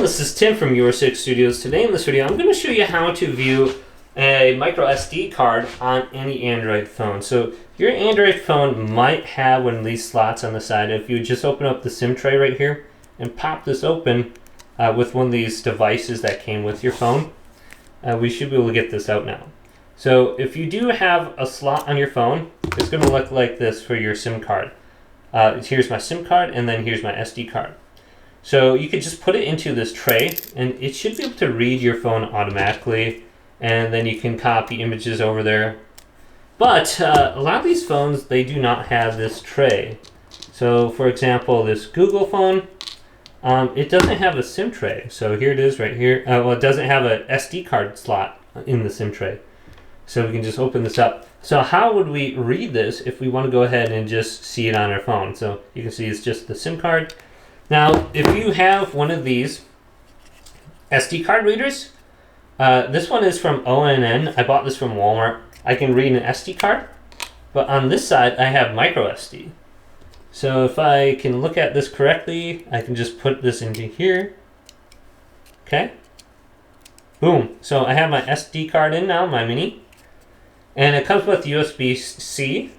this is Tim from Your 6 Studios. Today in this video, I'm going to show you how to view a micro SD card on any Android phone. So your Android phone might have one of these slots on the side. If you just open up the SIM tray right here and pop this open with one of these devices that came with your phone, we should be able to get this out now. So if you do have a slot on your phone, it's going to look like this for your SIM card. Here's my SIM card, and then here's my SD card. So you could just put it into this tray, and it should be able to read your phone automatically, and then you can copy images over there. But a lot of these phones, they do not have this tray. So for example, this Google phone, it doesn't have a SIM tray. So here it is right here. Well, it doesn't have a SD card slot in the SIM tray. So we can just open this up. So how would we read this if we want to go ahead and just see it on our phone? So you can see it's just the SIM card. Now, if you have one of these SD card readers, this one is from ONN. I bought this from Walmart. I can read an SD card, but on this side, I have micro SD. So if I can look at this correctly, I can just put this into here. Okay. Boom. So I have my SD card in now, my mini. And it comes with USB-C.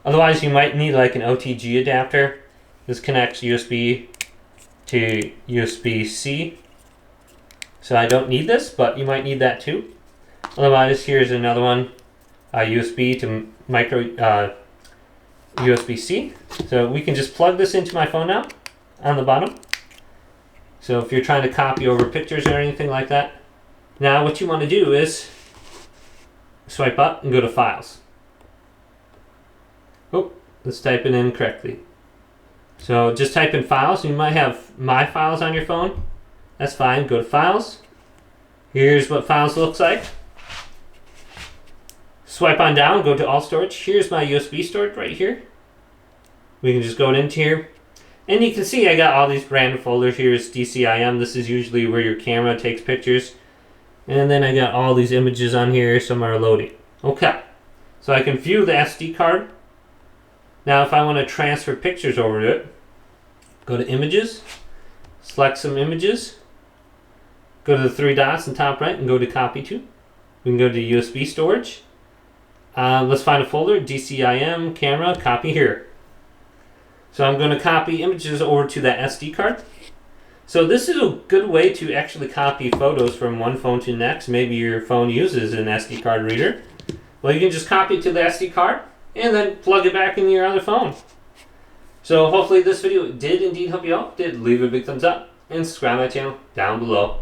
Otherwise, you might need like an OTG adapter. This connects USB to USB-C. So I don't need this, but you might need that too. Otherwise, here's another one, USB to micro USB-C. So we can just plug this into my phone now on the bottom. So if you're trying to copy over pictures or anything like that, now what you want to do is swipe up and go to Files. Oh, let's type it in correctly. So just type in Files. You might have My Files on your phone. That's fine. Go to Files. Here's what Files looks like. Swipe on down. Go to All Storage. Here's my USB storage right here. We can just go into here. And you can see I got all these random folders. Here's DCIM. This is usually where your camera takes pictures. And then I got all these images on here. Some are loading. Okay. So I can view the SD card. Now if I want to transfer pictures over to it, go to Images, select some images, go to the three dots in top right and go to Copy To. We can go to USB storage. Let's find a folder, DCIM, camera, copy here. So I'm going to copy images over to that SD card. So this is a good way to actually copy photos from one phone to the next. Maybe your phone uses an SD card reader. Well, you can just copy it to the SD card and then plug it back in your other phone. So hopefully this video did indeed help you out. Did leave a big thumbs up and subscribe to my channel down below.